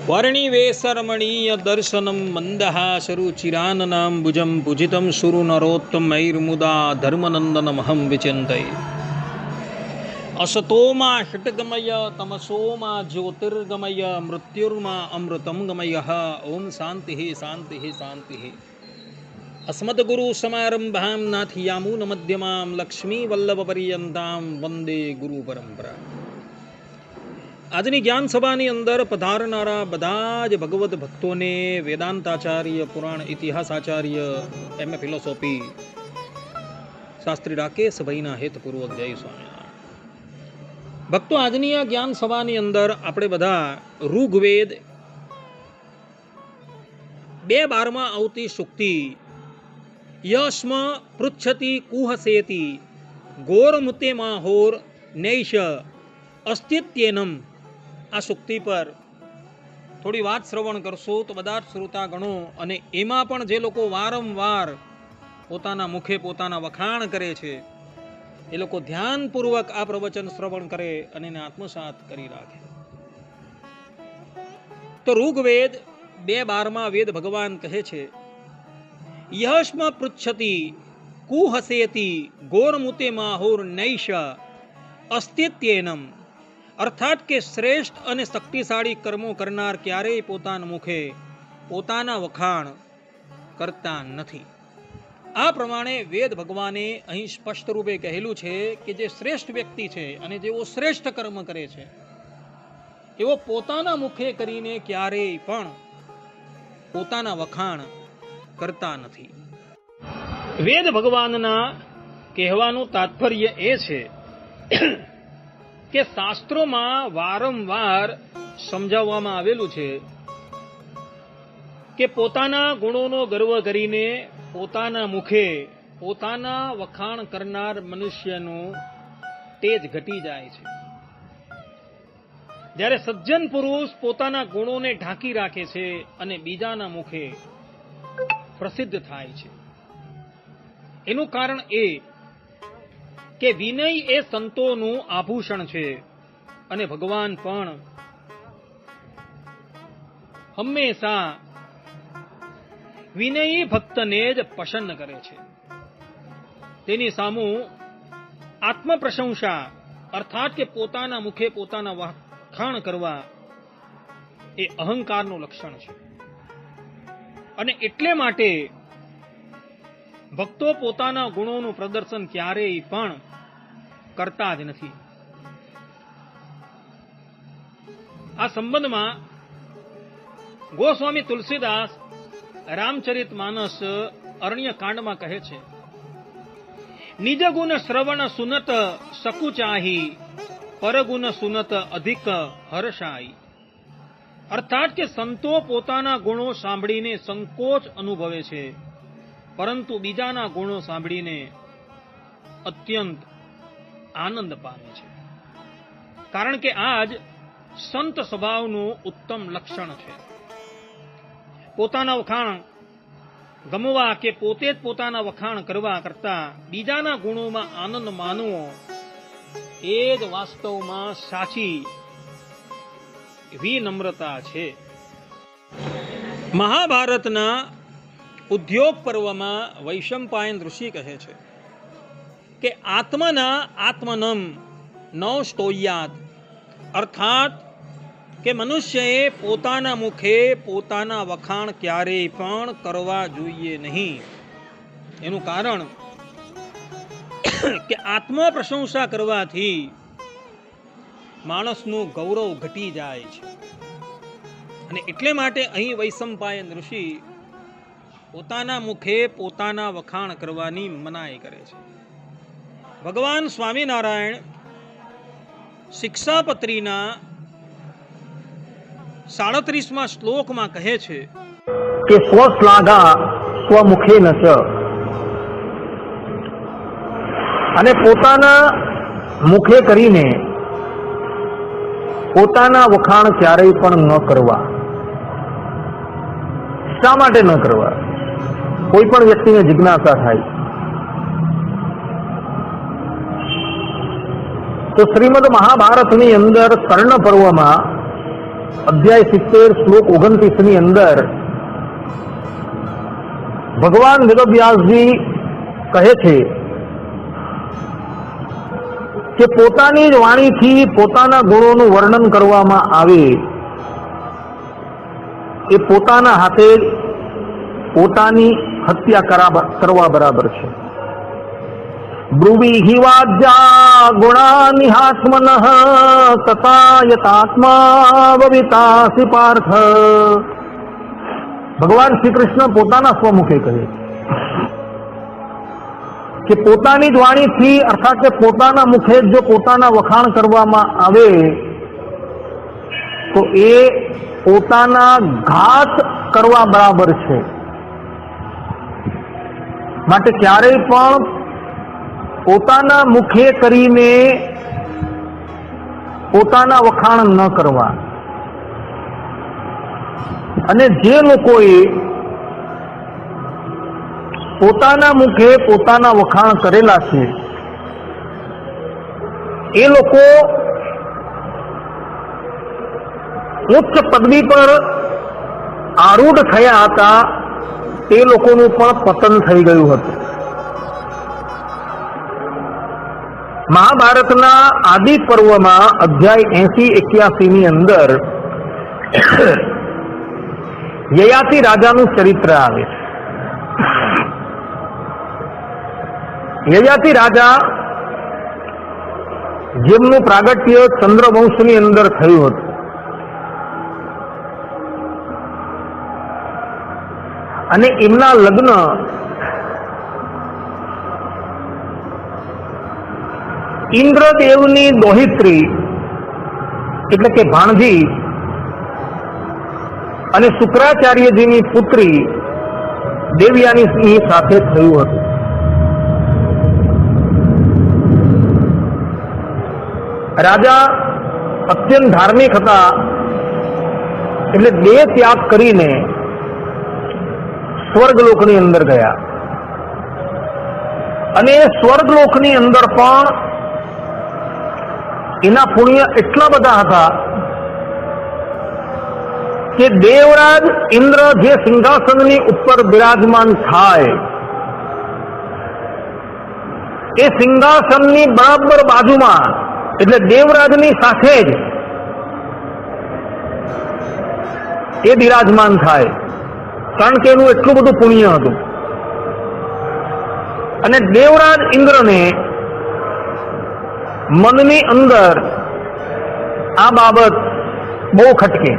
વર્ણિવેશરમણીય દર્શનમ મંદહાસરુચિરાનનામ ભુજમ પૂજિતમ સુરુ નરોત્તમૈર્મુદા ધર્મનંદનમહં વિચિંતયે. અસતોમાં ષટ્ગમય તમસોમાં જ્યોતિર્ગમય મૃત્યુર્મા અમૃતમ ગમય. ઓમ શાંતિ શાંતિ શાંતિ. અસ્મદ્ગુરુ સમારંભામ નાથયામૂન મધ્યમામ લક્ષ્મી વલ્લભ પર્યંતામ વંદે ગુરુ પરંપરા. આજની જ્ઞાન સભાની અંદર પધારનારા બધા જ ભગવદ્ ભક્તોને વેદાંતાચાર્ય, પુરાણ ઇતિહાસાચાર્ય, એમ એ ફિલોસોફી શાસ્ત્રી રાકેશભાઈના હેતપૂર્વક જય સ્વામિનારાયણ. ભક્તો, આજની આ જ્ઞાન સભાની અંદર આપણે બધા ઋગ્વેદ 2:12 આવતી સુક્તિ યસ્મ પૃચ્છતિ કુહસેતિ ગોરમુતે માહોર નૈષ અસ્તિત્યેનમ, આ સુક્તિ પર થોડી વાત શ્રવણ કરશો તો બધા જ શ્રોતાગણો, અને એમાં પણ જે લોકો વારંવાર પોતાના મુખે પોતાના વખાણ કરે છે એ લોકો ધ્યાનપૂર્વક આ પ્રવચન શ્રવણ કરે અને એને આત્મસાત કરી રાખે. તો ઋગ્વેદ 2:12 વેદ ભગવાન કહે છે, યશ્મ પૃચ્છતિ કુહસેતિ ગોરમુતે માહોર નૈષ અસ્તિત્યેનમ, અર્થાત કે શ્રેષ્ઠ અને શક્તિશાળી કર્મો કરનાર ક્યારેય પોતાના મુખે પોતાના વખાણ કરતા નથી. આ પ્રમાણે વેદ ભગવાને અહીં સ્પષ્ટ રૂપે કહેલું છે કે જે શ્રેષ્ઠ વ્યક્તિ છે અને જેઓ શ્રેષ્ઠ કર્મ કરે છે એવો પોતાના મુખે કરીને ક્યારેય પણ પોતાના વખાણ કરતા નથી. વેદ ભગવાનના કહેવાનું તાત્પર્ય એ છે કે શાસ્ત્રોમાં વારંવાર સમજાવવામાં આવેલું છે કે પોતાના ગુણોનો ગર્વ કરીને પોતાના મુખે પોતાના વખાણ કરનાર મનુષ્યનું તેજ ઘટી જાય છે. જ્યારે સજ્જન પુરુષ પોતાના ગુણોને ઢાંકી રાખે છે અને બીજાના મુખે પ્રસિદ્ધ થાય છે. એનું કારણ એ કે વિનય એ સંતોનું આભૂષણ છે અને ભગવાન પણ હંમેશા વિનયી ભક્તને જ પસંદ કરે છે. તેની સામું આત્મપ્રશંસા અર્થાત કે પોતાના મુખે પોતાના વખાણ કરવા એ અહંકારનું લક્ષણ છે. અને એટલે માટે ભક્તો પોતાના ગુણોનું પ્રદર્શન ક્યારેય પણ કરતા જ નથી. આ સંબંધમાં ગોસ્વામી તુલસીદાસ રામચરિત માનસ અરણ્ય કાંડમાં કહે છે, નિજ ગુણ શ્રવણ સુનત સકુચાહી પરગુણ સુનત અધિક હર્ષાઈ. અર્થાત કે સંતો પોતાના ગુણો સાંભળીને સંકોચ અનુભવે છે, પરંતુ બીજાના ગુણો સાંભળીને અત્યંત આનંદ પામે છે. કારણ કે આ જ સંત સ્વભાવનું ઉત્તમ લક્ષણ છે. પોતાના વખાણ ગમવા કે પોતે જ પોતાના વખાણ કરવા કરતા બીજાના ગુણોમાં આનંદ માનવો એ જ વાસ્તવમાં સાચી વિનમ્રતા છે. મહાભારતના ઉદ્યોગ પર્વમાં વૈશંપાયન ઋષિ કહે છે કે આત્મના આત્મનમ ન સ્તોયાત, અર્થાત કે મનુષ્યએ પોતાના મુખે પોતાના વખાણ ક્યારેય પણ કરવા જોઈએ નહીં. એનું કારણ કે આત્મ પ્રશંસા કરવાથી માણસનું ગૌરવ ઘટી જાય છે. અને એટલે માટે અહીં વૈશંપાયન ઋષિ પોતાના મુખે પોતાના વખાણ કરવાની મનાઈ કરે છે. ભગવાન સ્વામિનારાયણ શિક્ષાપત્રીના 37મા શ્લોકમાં કહે છે કે સ્વશ્લાઘા સ્વમુખેન ચ, અને પોતાના મુખે કરીને પોતાના વખાણ ક્યારેય પણ ન કરવા. શા માટે ન કરવા? કોઈ પણ વ્યક્તિને જિજ્ઞાસા થાય તો શ્રીમદ મહાભારતની અંદર કર્ણ પર્વમાં અધ્યાય 70 શ્લોક 29 ની અંદર ભગવાન વેદવ્યાસજી કહે છે કે પોતાની જ વાણીથી પોતાના ગુણોનું વર્ણન કરવામાં આવે એ પોતાના હાથે પોતાની હત્યા કરવા બરાબર છે. બ્રુવીહિ વાજ્યા ગુણાનિહાત્મનઃ તથા યતાત્મા ભવિતાસી પાર્થ. ભગવાન શ્રી કૃષ્ણ પોતાના સ્વમુખે કહે કે પોતાની જ વાણીથી અર્થાત કે પોતાના મુખે જો પોતાના વખાણ કરવામાં આવે તો એ પોતાના ઘાત કરવા બરાબર છે. માટે ક્યારેય પણ પોતાના મુખે કરીને પોતાના વખાણ ન કરવા. અને જે લોકોએ પોતાના મુખે પોતાના વખાણ કરેલા છે એ લોકો ઉચ્ચ પદવી પર આરૂઢ થયા હતા, તે લોકોનું પણ પતન થઈ ગયું હતું. મહાભારતના આદિ પર્વમાં અધ્યાય 80-81 ની અંદર યયાતિ રાજાનું ચરિત્ર આવે છે. યયાતિ રાજા જેમનું પ્રાગટ્ય ચંદ્રવંશની અંદર થયું હતું અને એમના લગ્ન ઇન્દ્રદેવની દોહિત્રી એટલે કે ભાણજી અને શુક્રાચાર્યજીની પુત્રી દેવયાની સાથે થયું હતું. રાજા અત્યંત ધાર્મિક હતા એટલે દેહ ત્યાગ કરીને સ્વર્ગલોકની અંદર ગયા અને સ્વર્ગલોકની અંદર પણ એના પુણ્ય એટલા બધા હતા કે દેવરાજ ઇન્દ્ર જે સિંહાસનની ઉપર બિરાજમાન થાય એ સિંહાસનની બરાબર બાજુમાં એટલે દેવરાજની સાથે જ એ બિરાજમાન થાય, કારણ કે એનું એટલું બધું પુણ્ય હતું. અને દેવરાજ ઇન્દ્રને મનની અંદર આ બાબત બહુ ખટકે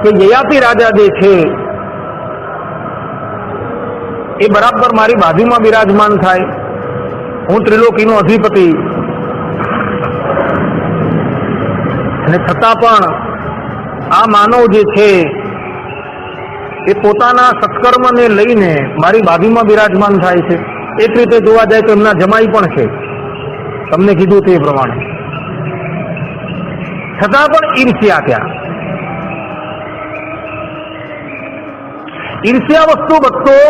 કે યયાતિ રાજા જે છે એ બરાબર મારી બાજુમાં બિરાજમાન થાય, હું ત્રિલોકીનો અધિપતિ, અને છતાં પણ આ માનવ જે છે એ પોતાના સત્કર્મને લઈને મારી બાજુમાં બિરાજમાન થાય છે. એક રીતે જોવા જાય તો એમના જમાઈ પણ છે, તમને કીધું તે પ્રમાણે. છતાં પણ ઈર્ષ્યા ત્યાં. ઈર્ષ્યા વસ્તુ બધો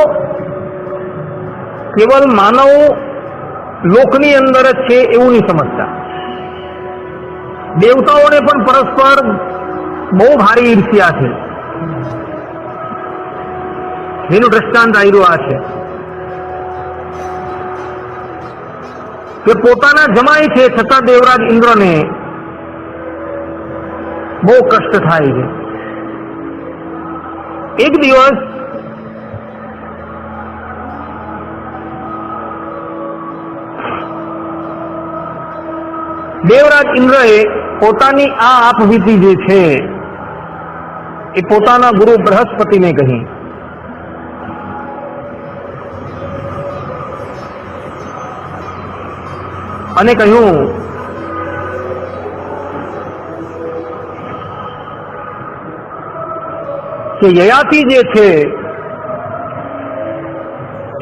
કેવલ માનવ લોકની અંદર જ છે એવું નહીં સમજતા. દેવતાઓને પણ પરસ્પર બહુ ભારી ઈર્ષ્યા છે. જેનું દ્રષ્ટાંત આવ્યું આ છે કે પોતાના જમાઈ છે છતાં દેવરાજ ઇન્દ્રને બહુ કષ્ટ થાય છે. એક દિવસ દેવરાજ ઇન્દ્રએ પોતાની આ આપવીતી જે છે એ પોતાના ગુરુ બૃહસ્પતિને કહી. અને કહ્યું કે યયાતિ જે છે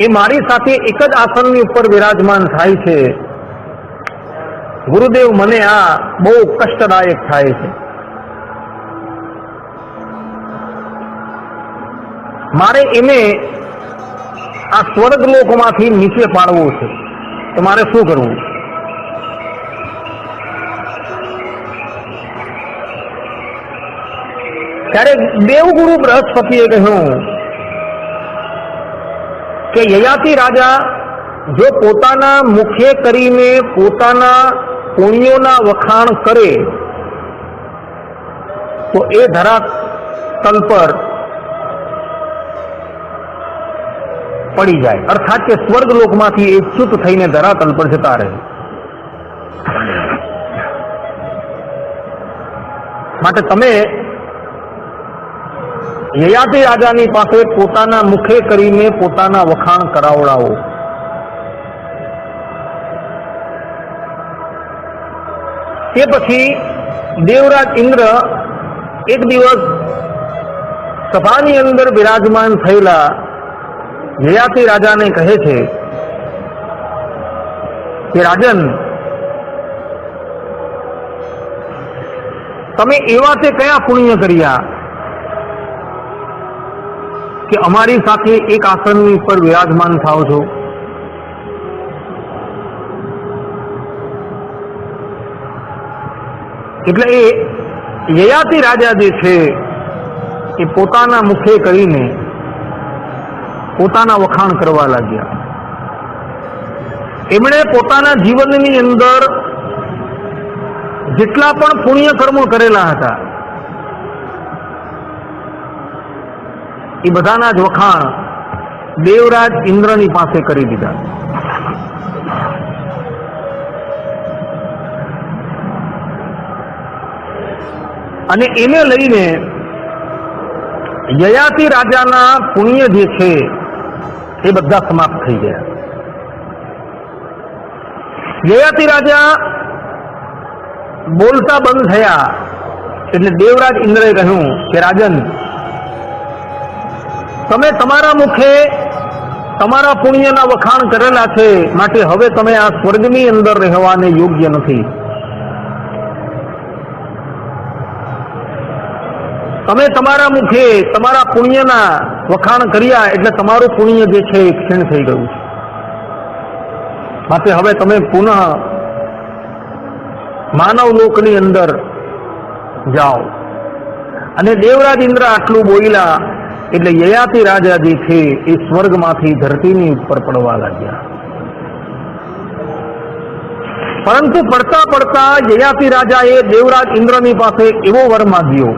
એ મારી સાથે એક જ આસનની ઉપર બિરાજમાન થાય છે. ગુરુદેવ, મને આ બહુ કષ્ટદાયક થાય છે. મારે એને આ સ્વર્ગલોકમાંથી નીચે પાડવું છે, તો મારે શું કરવું? ત્યારે દેવગુરુ બૃહસ્પતિએ કહ્યું કે યયાતિ રાજા જો પોતાના મુખે કરીને પોતાના પુણ્યોના વખાણ કરે તો એ ધરાતલ પર પડી જાય, અર્થાત કે સ્વર્ગ લોકમાંથી એ ચ્યુત થઈને ધરાતલ પર જતા રહે. માટે તમે યયાતિ રાજાની પાસે પોતાના મુખે કરીને પોતાના વખાણ કરાવડાવો. તે પછી દેવરાજ ઇન્દ્ર એક દિવસ સભાની અંદર બિરાજમાન થયેલા યયાતિ રાજાને કહે છે કે રાજન, તમે એવા તે કયા પુણ્ય કર્યા કે અમારી સાથે એક આસનની પર વિરાજમાન થાઓ છો? એટલે એ યયાતિ રાજા જે છે એ પોતાના મુખે કરીને પોતાના વખાણ કરવા લાગ્યા. એમણે પોતાના જીવનની અંદર જેટલા પણ પુણ્ય કર્મો કરેલા હતા એ બધાના જ વખાણ દેવરાજ ઇન્દ્રની પાસે કરી દીધા. અને એને લઈને યયાતિ રાજાના પુણ્ય જે છે એ બધા સમાપ્ત થઈ ગયા. યયાતિ રાજા બોલતા બંધ થયા એટલે દેવરાજ ઇન્દ્રએ કહ્યું કે રાજન, તમે તમારા મુખે તમારા પુણ્યના વખાણ કરેલા છે, માટે હવે તમે આ સ્વર્ગની અંદર રહેવાને યોગ્ય નથી. તમે તમારા મુખે તમારા પુણ્યના વખાણ કર્યા એટલે તમારું પુણ્ય જે છે એ ક્ષીણ થઈ ગયું છે. માટે હવે તમે પુનઃ માનવ લોકની અંદર જાઓ. અને દેવરાજ ઇન્દ્ર આટલું બોલ્યા એટલે યયાતિ રાજા જે છે એ સ્વર્ગમાંથી ધરતીની ઉપર પડવા લાગ્યા. પરંતુ પડતા પડતા યયાતિ રાજાએ દેવરાજ ઇન્દ્રની પાસે એવો વર માંગ્યો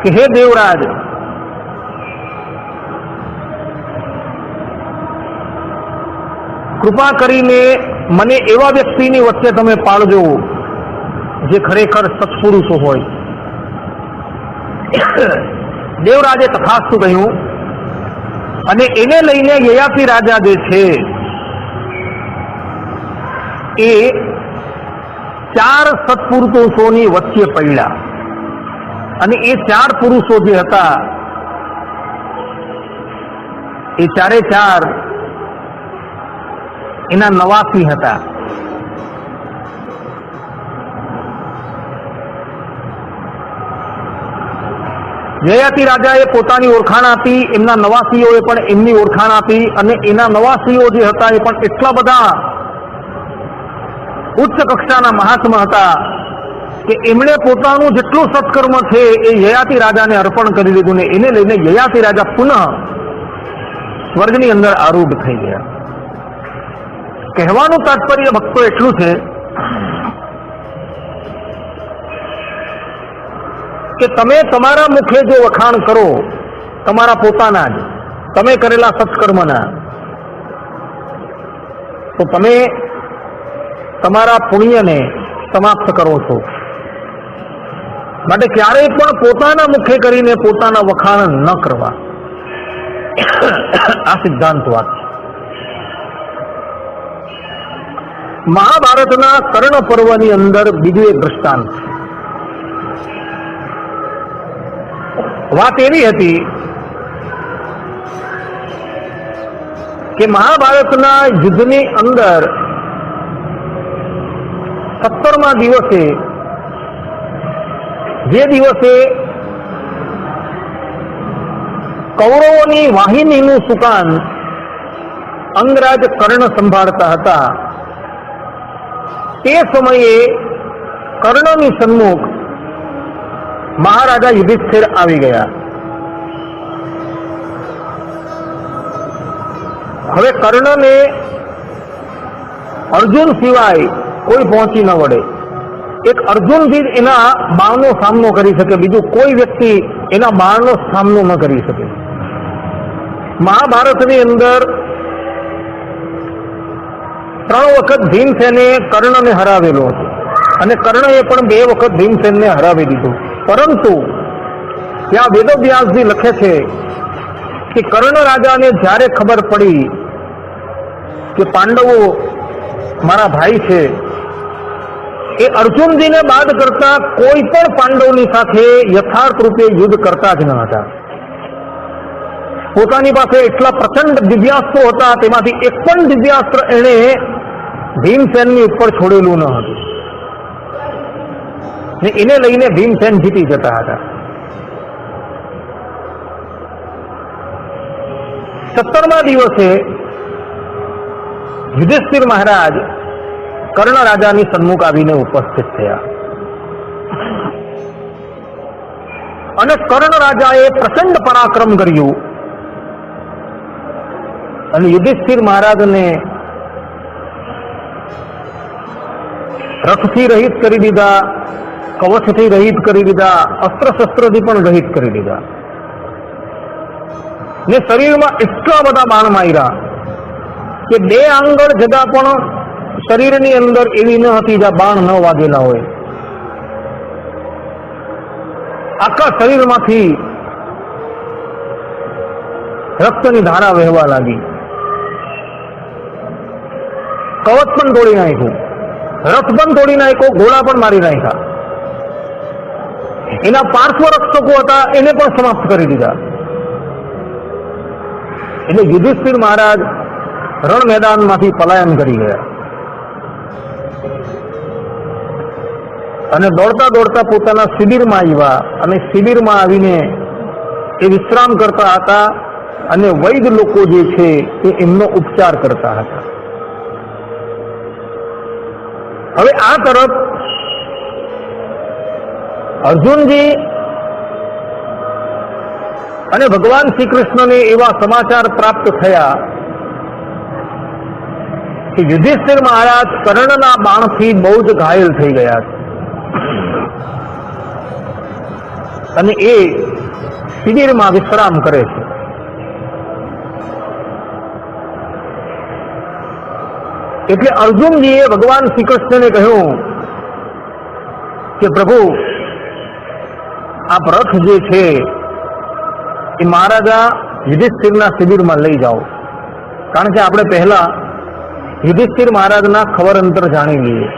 કે હે દેવરાજ, કૃપા કરીને મને એવા વ્યક્તિની વચ્ચે તમે પાળજો જે ખરેખર સત્પુરુષો હોય. દેવરાજે તથાસ્તુ કહ્યું અને એને લઈને યયાતિ રાજા જે છે એ 4 સત્પુરુષોની વચ્ચે પડ્યા. અને એ 4 પુરુષો જે હતા એ 4 એના નવાસી હતા. યયાતિ રાજાએ પોતાની ઓળખાણ આપી, એમના નવાસીઓએ પણ એમની ઓળખાણ આપી, અને એના નવાસીઓ જે હતા એ પણ એટલા બધા ઉચ્ચ કક્ષાના મહાત્મા હતા કે એમણે પોતાનું જેટલું સત્કર્મ છે એ યયાતિ રાજાને અર્પણ કરી દીધું ને એને લઈને યયાતિ રાજા પુનઃ સ્વર્ગની અંદર આરૂઢ થઈ ગયા. કહેવાનું તાત્પર્ય ભક્તો એટલું છે કે તમે તમારા મુખે જો વખાણ કરો તમારા પોતાના જ તમે કરેલા સત્કર્મના, તો તમે તમારા પુણ્યને સમાપ્ત કરો છો. માટે ક્યારેય પણ પોતાના મુખે કરીને પોતાના વખાણ ન કરવા, આ સિદ્ધાંત વાત છે. મહાભારતના કર્ણ પર્વની અંદર બીજું એક દ્રષ્ટાંત છે. વાત એવી હતી કે મહાભારતના યુદ્ધની અંદર 17મા દિવસે, જે દિવસે કૌરવોની વાહિનીનું સુકાન અંગરાજ કર્ણ સંભાળતા હતા, તે સમયે કર્ણની સન્મુખ મહારાજા યુધિષ્ઠિર આવી ગયા. હવે કર્ણને અર્જુન સિવાય કોઈ પહોંચી ન વળે. એક અર્જુનથી જ એના બાણનો સામનો કરી શકે, બીજું કોઈ વ્યક્તિ એના બાણનો સામનો ન કરી શકે. મહાભારતની અંદર 3 વખત ભીમસેને કર્ણને હરાવેલો હતો અને કર્ણએ પણ 2 વખત ભીમસેનને હરાવી દીધું. પરંતુ ત્યાં વેદવ્યાસજી લખે છે કે કર્ણ રાજાને જ્યારે ખબર પડી કે પાંડવો મારા ભાઈ છે, એ અર્જુનજીને બાદ કરતા કોઈ પણ પાંડવની સાથે યથાર્થ રૂપે યુદ્ધ કરતા જ ન હતા. પોતાની પાસે એટલા પ્રચંડ દિવ્યાસ્ત્રો હતા, તેમાંથી એક પણ દિવ્યાસ્ત્ર એણે ભીમસેનની ઉપર છોડેલું ન હતું ને એને લઈને ભીમસેન જીતી જતા હતા. 17મા દિવસે યુધિષ્ઠિર મહારાજ કર્ણ રાજાની સન્મુખ આવીને ઉપસ્થિત થયા અને કર્ણ રાજાએ પ્રચંડ પરાક્રમ કર્યું અને યુધિષ્ઠિર મહારાજને રથથી રહિત કરી દીધા, કવચથી રહિત કરી દીધા, અસ્ત્ર શસ્ત્રથી પણ રહિત કરી દીધા ને શરીરમાં એટલા બધા બાણ માર્યા કે 2 આંગળ જગા પણ શરીરની અંદર એવી ન હતી જ્યાં બાણ ન વાગેલા હોય. આખા શરીરમાંથી રક્તની ધારા વહેવા લાગી. કવચ પણ તોડી નાખ્યું, રથ પણ તોડી નાખ્યો, ઘોડા પણ મારી નાખ્યા. એના પાર્શ્વ રક્ષકો હતા એને પણ સમાપ્ત કરી દીધા. એટલે યુધિષ્ઠિર મહારાજ રણ મેદાનમાંથી પલાયન કરી ગયા અને દોડતા દોડતા પોતાના શિબિરમાં આવ્યા અને શિબિરમાં આવીને એ વિશ્રામ કરતા હતા અને વૈદ લોકો જે છે એ એમનો ઉપચાર કરતા હતા. હવે આ તરફ અર્જુનજી અને ભગવાન શ્રી કૃષ્ણને એવા સમાચાર પ્રાપ્ત થયા કે યુધિષ્ઠિર મહારાજ કર્ણના બાણથી બહુ જ ઘાયલ થઈ ગયા છે અને એ શિબિરમાં વિશ્રામ કરે છે. એટલે અર્જુનજીએ ભગવાન શ્રી કૃષ્ણને કહ્યું કે પ્રભુ, આપ રથ જે છે એ મહારાજા યુધિષ્ઠિરના શિબિરમાં લઈ જાઓ, કારણ કે આપણે પહેલા યુધિષ્ઠિર મહારાજના ખબર અંતર જાણી લઈએ.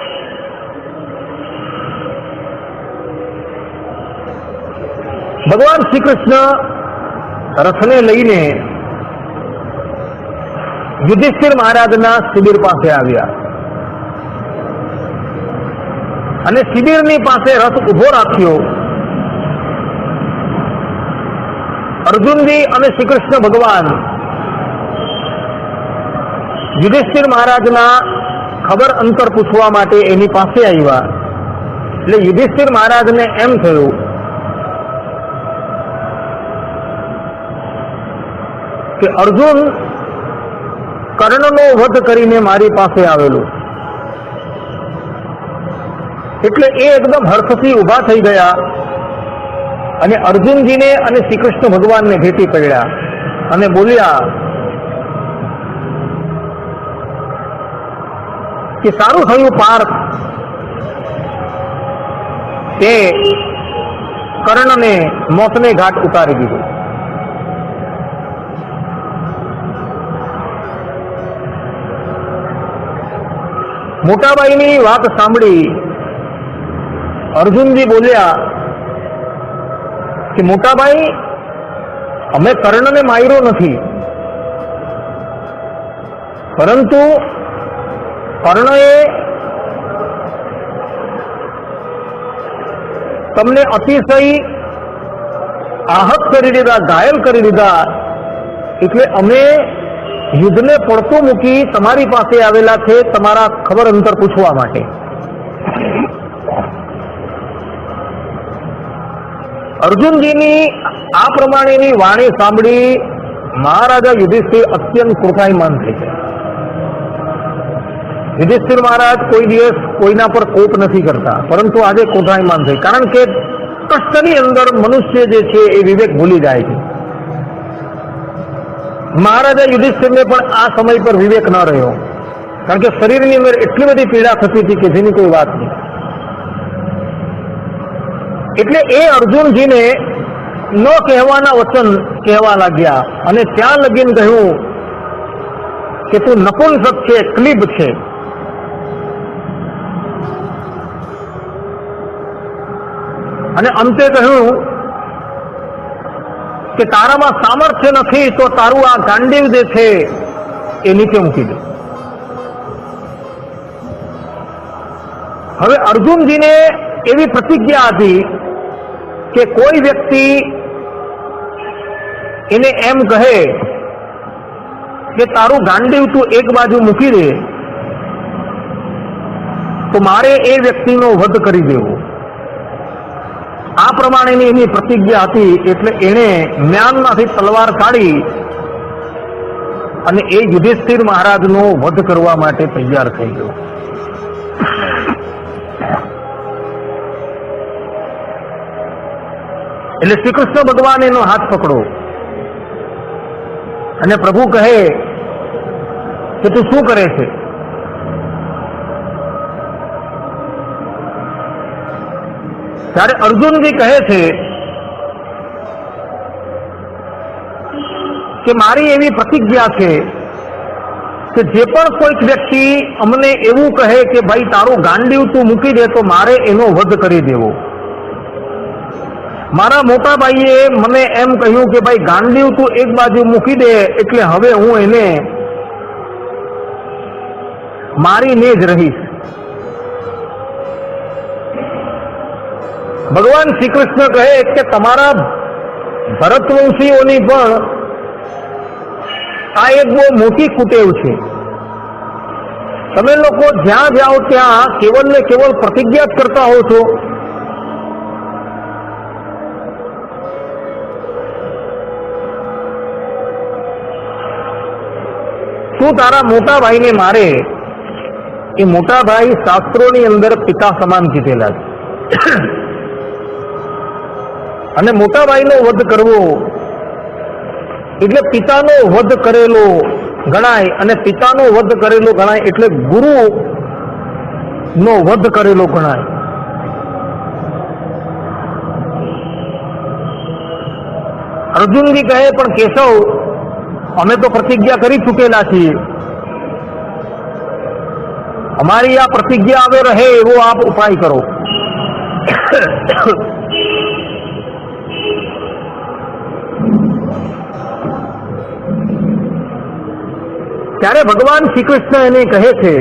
ભગવાન શ્રી કૃષ્ણ રથને લઈને યુધિષ્ઠિર મહારાજના શિબિર પાસે આવ્યા અને શિબિરની પાસે રથ ઉભો રાખ્યો. અર્જુનજી અને શ્રી કૃષ્ણ ભગવાન યુધિષ્ઠિર મહારાજના ખબર અંતર પૂછવા માટે એની પાસે આવ્યા. એટલે યુધિષ્ઠિર મહારાજને એમ થયું કે અર્જુન કર્ણનો વધ કરીને મારી પાસે આવેલો, એટલે એ એકદમ હર્ષથી ઉભા થઈ ગયા અને અર્જુનજીને અને શ્રી કૃષ્ણ ભગવાનને ભેટી પડ્યા અને બોલ્યા કે સારું થયું પાર્થ, તે કર્ણને મોતને ઘાટ ઉતારી દીધું. મોટાબાઈની વાત સાંભળી અર્જુનજી બોલ્યા કે મોટાભાઈ, અમે કર્ણને માર્યો નથી, પરંતુ કર્ણએ તમને અતિશય આહત કરી દીધા, ઘાયલ કરી દીધા, એટલે અમે યુદ્ધને પડતું મૂકી તમારી પાસે આવેલા છે તમારા ખબર અંતર પૂછવા માટે. અર્જુનજીની આ પ્રમાણેની વાણી સાંભળી મહારાજા યુધિષ્ઠિર અત્યંત કૃપાયમાન થઈ ગયા. યુધિષ્ઠિર મહારાજ કોઈ દિવસ કોઈના પર કોપ નથી કરતા, પરંતુ આજે કૃપાયમાન થઈ, કારણ કે કષ્ટની અંદર મનુષ્ય જે છે એ વિવેક ભૂલી જાય છે. મહારાજા યુધિષ્ઠિરને પણ આ સમય પર વિવેક ન રહ્યો, કારણ કે શરીરની અંદર એટલી બધી પીડા થતી હતી કે જેની કોઈ વાત નહીં. એટલે એ અર્જુનજીને ન કહેવાના વચન કહેવા લાગ્યા અને ત્યાં લગીન કહ્યું કે તું નપુંસક છે, ક્લિબ છે. અને અંતે કહ્યું કે તારામાં સામર્થ્ય નથી તો તારું આ ગાંડીવ જે છે એ નીચે મૂકી દે. હવે અર્જુનજીને એવી પ્રતિજ્ઞા હતી કે કોઈ વ્યક્તિ એને એમ કહે કે તારું ગાંડીવ તું એક બાજુ મૂકી દે તો મારે એ વ્યક્તિનો વધ કરી દેવો. આ પ્રમાણેની એની પ્રતિજ્ઞા હતી. એટલે એણે મ્યાનમાંથી તલવાર કાઢી અને એ યુધિષ્ઠિર મહારાજનો વધ કરવા માટે તૈયાર થઈ ગયો. એટલે શ્રી કૃષ્ણ ભગવાન એનો હાથ પકડો અને પ્રભુ કહે કે તું શું કરે છે? ત્યારે અર્જુનજી કહે છે કે મારી એવી પ્રતિજ્ઞા છે કે જે પણ કોઈક વ્યક્તિ અમને એવું કહે કે ભાઈ તારું ગાંડીવ તું મૂકી દે તો મારે એનો વધ કરી દેવો. મારા મોટા ભાઈએ મને એમ કહ્યું કે ભાઈ ગાંડીવ તું એક બાજુ મૂકી દે, એટલે હવે હું એને મારીને જ રહીશ. ભગવાન શ્રી કૃષ્ણ કહે કે તમારા ભરતવંશીઓની પણ આ એક બહુ મોટી કુટેવ છે. તમે લોકો જ્યાં જાઓ ત્યાં કેવલ ને કેવલ પ્રતિજ્ઞા જ કરતા હો છો. તું તારા મોટા ભાઈને મારે, એ મોટા ભાઈ શાસ્ત્રોની અંદર પિતા સમાન કીધેલા છે. અને મોટા ભાઈનો વધ કરવો એટલે પિતાનો વધ કરેલો ગણાય, અને પિતાનો વધ કરેલો ગણાય એટલે ગુરુ નો વધ કરેલો ગણાય. અર્જુનજી કહે પણ કેશવ, અમે તો પ્રતિજ્ઞા કરી ચૂકેલા છીએ, અમારી આ પ્રતિજ્ઞા હવે રહે એવો આપ ઉપાય કરો. ત્યારે ભગવાન શ્રી કૃષ્ણ એને કહે છે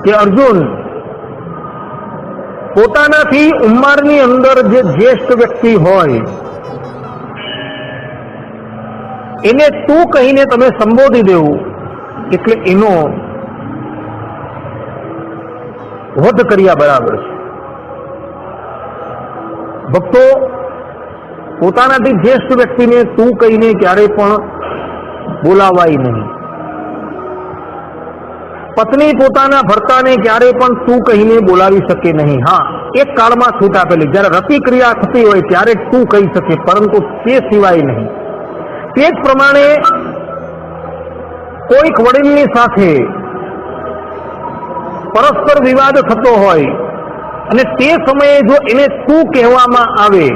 કે અર્જુન, પોતાનાથી ઉંમરની અંદર જે જ્યેષ્ઠ વ્યક્તિ હોય એને તું કહીને તમે સંબોધી દેવું, એટલે એનો વધ કર્યા બરાબર છે. ભક્તો, પોતાનાથી જ્યેષ્ઠ વ્યક્તિને તું કહીને ક્યારેય પણ બોલાવાય નહીં. પત્ની પોતાના ભર્તાને ક્યારેય પણ તું કહીને બોલાવી શકે નહીં. હા, એક કાળમાં છૂટ આપેલી, જયારે રતિ ક્રિયા થતી હોય ત્યારે તું કહી શકે, પરંતુ તે સિવાય નહીં. તે જ પ્રમાણે કોઈક વડીલની સાથે પરસ્પર વિવાદ થતો હોય અને તે સમયે જો એને તું કહેવામાં આવે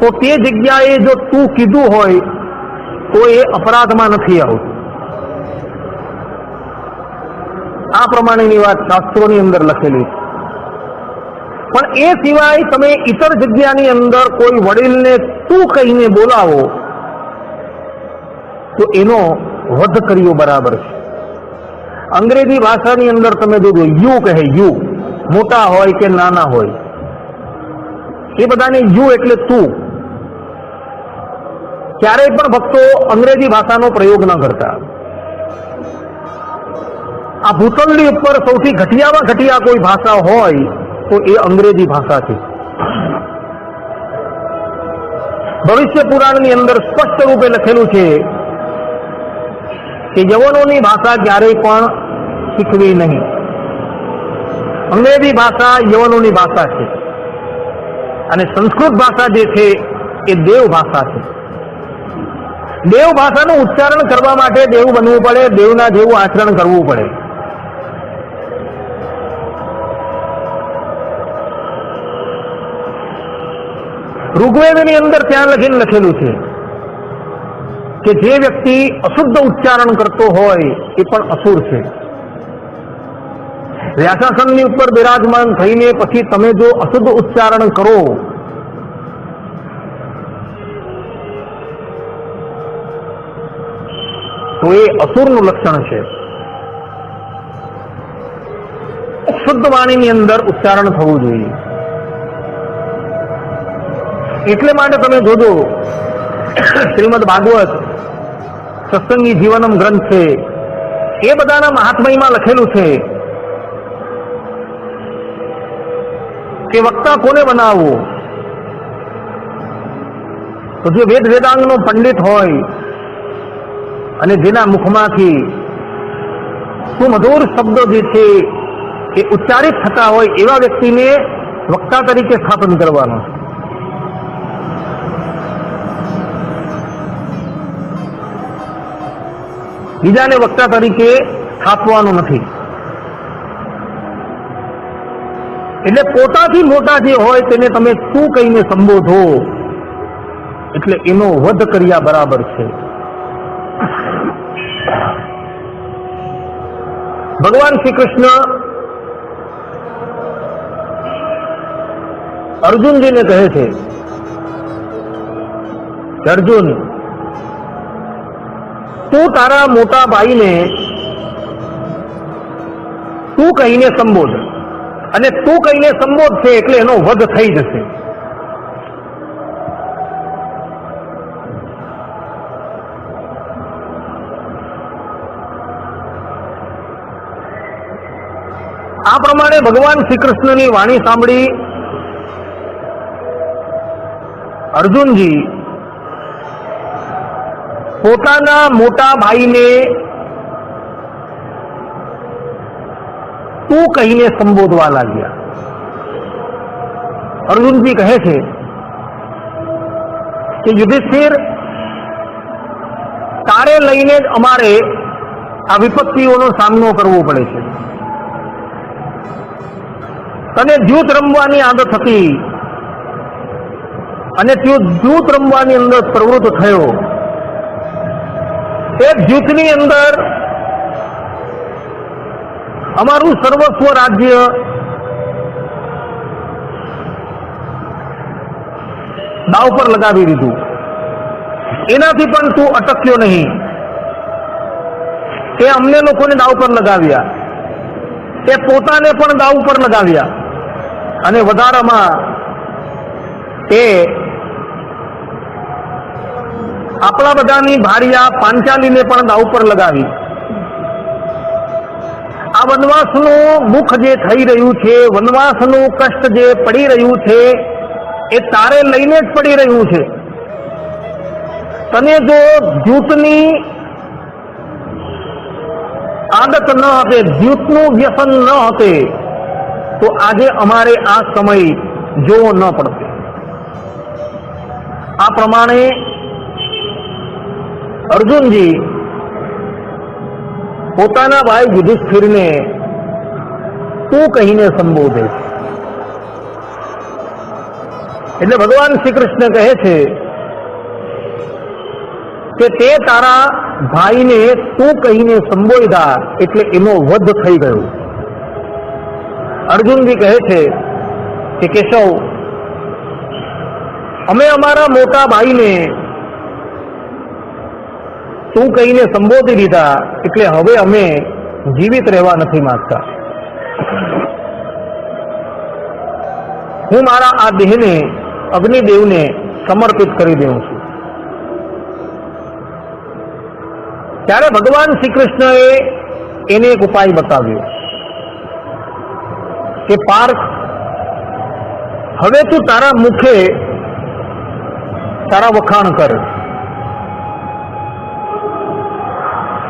તો તે જગ્યાએ જો તું કીધું હોય તો એ અપરાધમાં નથી આવતું. આ પ્રમાણેની વાત શાસ્ત્રોની અંદર લખેલી છે. પણ એ સિવાય તમે ઇતર જગ્યાની અંદર કોઈ વડીલને તું કહીને બોલાવો તો એનો વધ કર્યો બરાબર છે. અંગ્રેજી ભાષાની અંદર તમે જોજો, યુ કહે, યુ, મોટા હોય કે નાના હોય, એ બધાને યુ એટલે તું. ક્યારેય પણ ભક્તો અંગ્રેજી ભાષાનો પ્રયોગ ન કરતા. આ ભૂતલની ઉપર સૌથી ઘટિયામાં ઘટિયા કોઈ ભાષા હોય તો એ અંગ્રેજી ભાષા છે. ભવિષ્ય પુરાણની અંદર સ્પષ્ટ રૂપે લખેલું છે કે યવનોની ભાષા ક્યારેય પણ શીખવી નહીં. અંગ્રેજી ભાષા યવનોની ભાષા છે અને સંસ્કૃત ભાષા જે છે એ દેવ ભાષા છે. દેવ ભાષાનું ઉચ્ચારણ કરવા માટે દેવ બનવું પડે, દેવના જેવું આચરણ કરવું પડે. ઋગ્વેદની અંદર ત્યાં લખેલું છે કે જે વ્યક્તિ અશુદ્ધ ઉચ્ચારણ કરતો હોય એ પણ અસુર છે. વ્યાસાસનની ઉપર બિરાજમાન થઈને પછી તમે જો અશુદ્ધ ઉચ્ચારણ કરો તો એ અસુરનું લક્ષણ છે. શુદ્ધ વાણીની અંદર ઉચ્ચારણ થવું જોઈએ. એટલે માટે તમે જોજો શ્રીમદ ભાગવત, સત્સંગી જીવનમ ગ્રંથ છે, એ બધાના મહાત્મયમાં લખેલું છે કે વક્તા કોને બનાવવો? તો જે વેદ વેદાંગનો પંડિત હોય અને જેના મુખમાંથી સુમધુર શબ્દો જે છે એ ઉચ્ચારિત થતા હોય એવા વ્યક્તિને વક્તા તરીકે સ્થાપન કરવાનો છે. બીજાને વક્તા તરીકે સ્થાપવાનું નથી. એટલે પોતાથી મોટા જે હોય તેને તમે શું કહીને સંબોધો એટલે એનો વધ કર્યા બરાબર છે. ભગવાન શ્રી કૃષ્ણ અર્જુનજીને કહે છે કે અર્જુન, તું તારા મોટા ભાઈને તું કહીને સંબોધ, અને તું કહીને સંબોધશે એટલે એનો વધ થઈ જશે. આ પ્રમાણે ભગવાન શ્રી કૃષ્ણની વાણી સાંભળી અર્જુનજી પોતાના મોટા ભાઈને તું કહીને સંબોધવા લાગ્યા. અર્જુનજી કહે છે કે યુધિષ્ઠિર, તારે લઈને જ અમારે આ વિપત્તિઓનો સામનો કરવો પડે છે. તને જૂથ રમવાની આદત હતી અને તું જૂથ રમવાની અંદર પ્રવૃત્ત થયો. એક જૂથની અંદર અમારું સર્વસ્વ રાજ્ય દાવ પર લગાવી દીધું. એનાથી પણ તું અટક્યો નહીં. તે અમને લોકોને દાવ પર લગાવ્યા, તે પોતાને પણ દાવ પર લગાવ્યા, અને વધારામાં તે આપણા બધાની ભાર્યા પાંચાલીને પણ દાવ પર લગાવી. આ વનવાસનું દુઃખ જે થઈ રહ્યું છે, વનવાસનું કષ્ટ જે પડી રહ્યું છે એ તારે લઈને જ પડી રહ્યું છે. તને જો જૂથની આદત ન હતે, જૂથનું વ્યસન ન હતે તો આજે અમારે આ સમય જોવો ન પડશે. આ પ્રમાણે અર્જુનજી પોતાના ભાઈ યુધિષ્ઠિરને તું કહીને સંબોધે છે. એટલે ભગવાન શ્રી કૃષ્ણ કહે છે કે તે તારા ભાઈને તું કહીને સંબોધ્યા એટલે એનો વધ થઈ ગયો. અર્જુનજી કહે છે કે કેશવ, અમે અમારા મોટા ભાઈને તું કહીને સંબોધી દીધા એટલે હવે અમે જીવિત રહેવા નથી માંગતા. હું મારા આ દેહને અગ્નિદેવને સમર્પિત કરી દઉં છું. ત્યારે ભગવાન શ્રી કૃષ્ણએ એને એક ઉપાય બતાવ્યો કે પાર્થ, હવે તું તારા મુખે તારા વખાણ કર.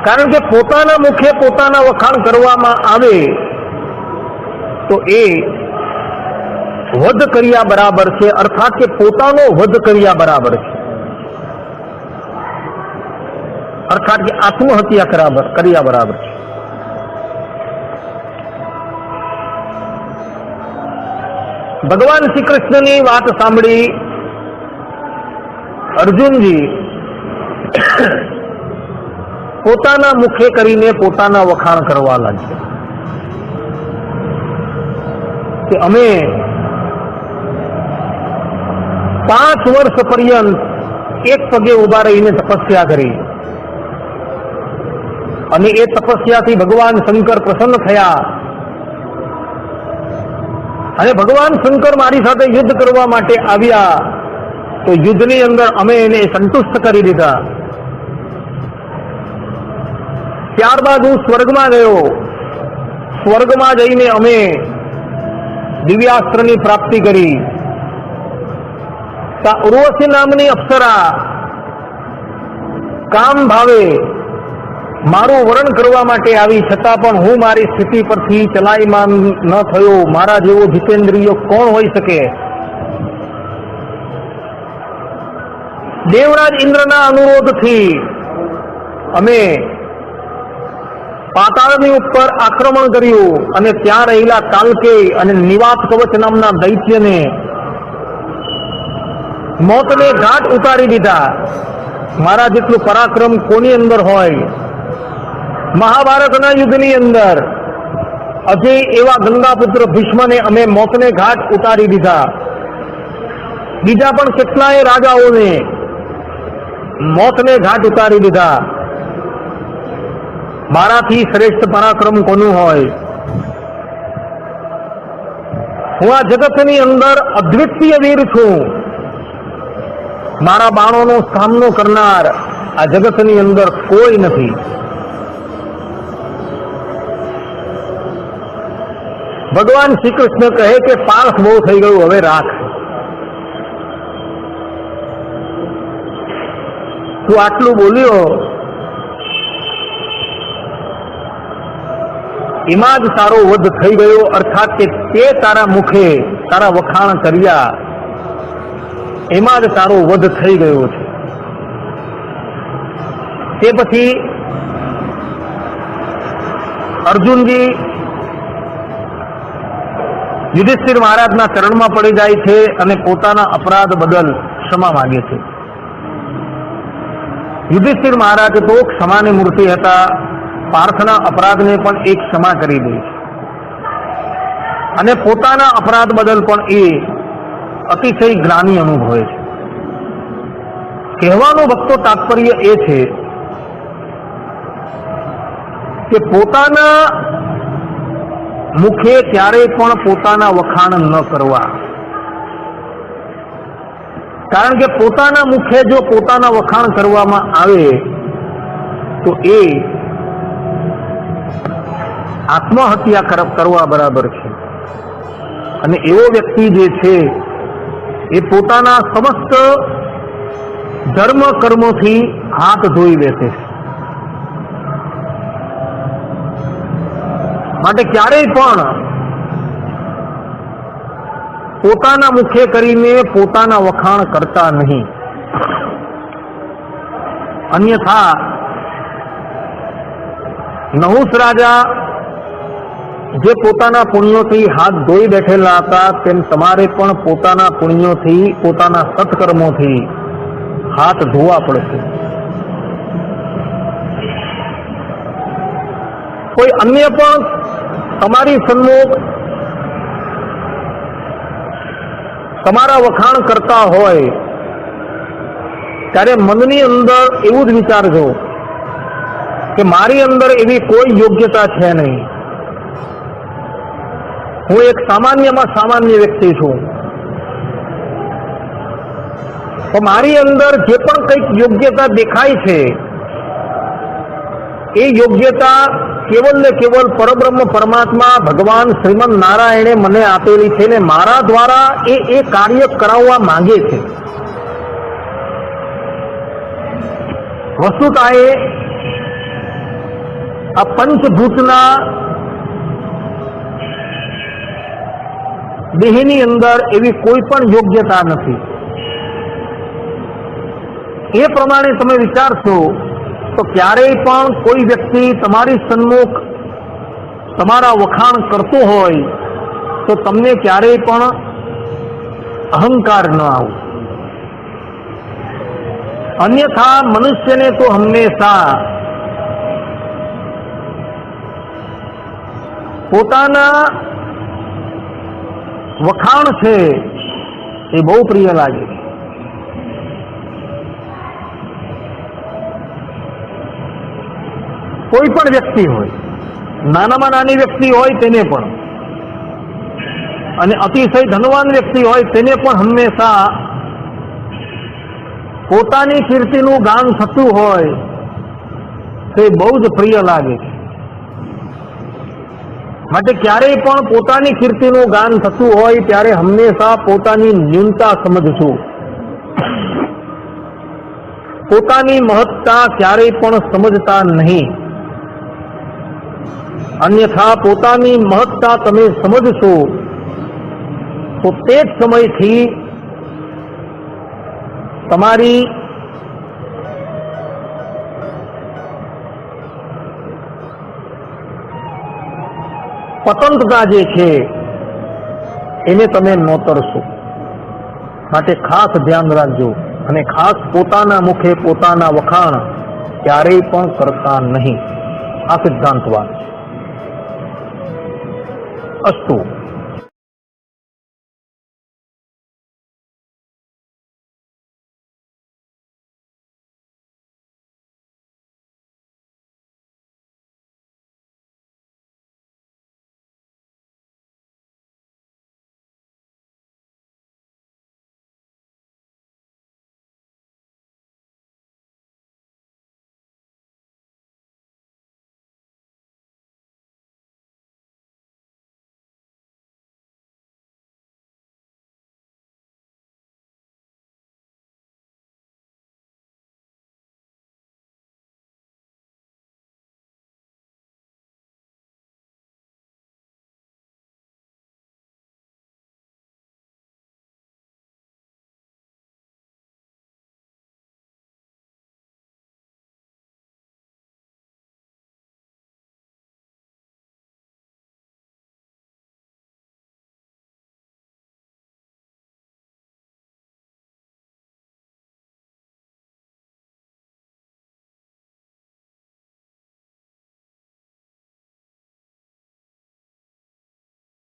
કારણ કે પોતાના મુખે પોતાના વખાણ કરવામાં આવે તો એ વધ કર્યા બરાબર છે, અર્થાત કે પોતાનો વધ કર્યા બરાબર છે, અર્થાત કે આત્મહત્યા કર્યા બરાબર છે. ભગવાન શ્રી કૃષ્ણની વાત સાંભળી અર્જુનજી પોતાના મુખે કરીને પોતાના વખાણ કરવા લાગ્યા કે અમે 5 વર્ષ પર્યંત એક પગે ઉભા રહીને તપસ્યા કરી અને એ તપસ્યાથી ભગવાન શંકર પ્રસન્ન થયા અને ભગવાન શંકર મારી સાથે યુદ્ધ કરવા માટે આવ્યા તો યુદ્ધની અંદર અમે એને સંતુષ્ટ કરી દીધા. ત્યારબાદ હું સ્વર્ગમાં ગયો. સ્વર્ગમાં જઈને અમે દિવ્યાસ્ત્રની પ્રાપ્તિ કરી. ઉર્વશી નામની અપ્સરા કામ ભાવે મારું વરણ કરવા માટે આવી, છતાં પણ હું મારી સ્થિતિ પરથી ચલાયમાન ન થયો. મારા જેવો જીતેન્દ્રિય કોણ હોઈ શકે? દેવરાજ ઇન્દ્રના અનુરોધથી અમે પાતાળની ઉપર આક્રમણ કર્યું અને ત્યાં રહેલા કાલકેય અને નિવાત કવચ નામના દૈત્યને મોતને ઘાટ ઉતારી દીધા. મારા જેટલું પરાક્રમ કોની અંદર હોય? મહાભારતના યુદ્ધની અંદર અજય એવા ગંગાપુત્ર ભીષ્મને અમે મોતને ઘાટ ઉતારી દીધા. બીજા પણ કેટલાય રાજાઓને મોતને ઘાટ ઉતારી દીધા. મારાથી શ્રેષ્ઠ પરાક્રમ કોનું હોય? હું આ જગતની અંદર અદ્વિતીય વીર છું. મારા બાણોનો સામનો કરનાર આ જગતની અંદર કોઈ નથી. ભગવાન શ્રી કૃષ્ણ કહે કે પાર્થ બહુ થઈ ગયું, હવે રાખ. તું આટલું બોલ્યો એમાં જ તારો વધ થઈ ગયો, અર્થાત કે તે તારા મુખે તારા વખાણ કર્યા એમાં જ તારો વધ થઈ ગયો છે. તે પછી અર્જુનજી યુધિષ્ઠિર મહારાજના ચરણમાં પડી જાય છે અને પોતાના અપરાધ બદલ ક્ષમા માંગે છે. યુધિષ્ઠિર મહારાજ તો ક્ષમાની મૂર્તિ હતા, પાર્થના અપરાધને પણ એ ક્ષમા કરી દે છે અને પોતાના અપરાધ બદલ પણ એ અતિશય જ્ઞાની અનુભવે છે. કહેવાનું ભક્તો તાત્પર્ય એ છે કે પોતાના મુખે ક્યારેય પણ પોતાના વખાણ ન કરવા. કારણ કે પોતાના મુખે જો પોતાના વખાણ કરવામાં આવે તો એ આત્મહત્યા કરવા બરાબર છે. અને એવો વ્યક્તિ જે છે એ પોતાના સમસ્ત ધર્મ કર્મોથી હાથ ધોઈ બેસે છે. માટે ક્યારેય પણ પોતાના મુખે કરીને પોતાના વખાણ કરતા નહીં. અન્યથા નહુસ રાજા જે પોતાના પુણ્યોથી હાથ ધોઈ બેઠેલા હતા તેમ તમારે પણ પોતાના પુણ્યોથી પોતાના સત્કર્મોથી હાથ ધોવા પડશે. કોઈ અન્ય પણ તમારી સન્મુખ તમારા વખાણ કરતા હોય ત્યારે મનની અંદર એવું જ વિચારજો કે મારી અંદર એવી કોઈ યોગ્યતા છે નહીં. હું એક સામાન્યમાં સામાન્ય વ્યક્તિ છું. તો મારી અંદર જે પણ કંઈક યોગ્યતા દેખાય છે એ યોગ્યતા કેવલ ને કેવલ પરબ્રહ્મ પરમાત્મા ભગવાન શ્રીમદ નારાયણે મને આપેલી છે ને મારા દ્વારા એ કાર્ય કરાવવા માંગે છે. વસ્તુતા એ આ પંચભૂતના દેહની અંદર એવી કોઈ પણ યોગ્યતા નથી. એ પ્રમાણે તમે વિચારશો તો ક્યારેય પણ કોઈ વ્યક્તિ તમારી સન્મુખ તમારા વખાણ કરતો હોય તો તમને ક્યારેય પણ અહંકાર ન આવે. અન્યથા મનુષ્યને તો હંમેશા પોતાના વખાણ છે એ બહુ પ્રિય લાગે. કોઈ પણ વ્યક્તિ હોય, નાનામાં નાની વ્યક્તિ હોય તેને પણ, અને અતિશય ધનવાન વ્યક્તિ હોય તેને પણ હંમેશા પોતાની કીર્તિનું ગાન થતું હોય તે બહુ જ પ્રિય લાગે છે. માટે ક્યારેય પણ પોતાની કીર્તિનું ગાન થતું હોય ત્યારે હંમેશા પોતાની ન્યૂનતા સમજજો. પોતાની મહત્તા ક્યારેય પણ સમજતા નહીં. અન્યથા પોતાની મહત્તા તમે સમજશો તો તે જ સમયથી તમારી પતંતતા જે છે એને તમે નોતરશો. માટે ખાસ ધ્યાન રાખજો અને ખાસ પોતાના મુખે પોતાના વખાણ ક્યારેય પણ કરતા નહીં. આ સિદ્ધાંત વાત છે. અસ્તુ.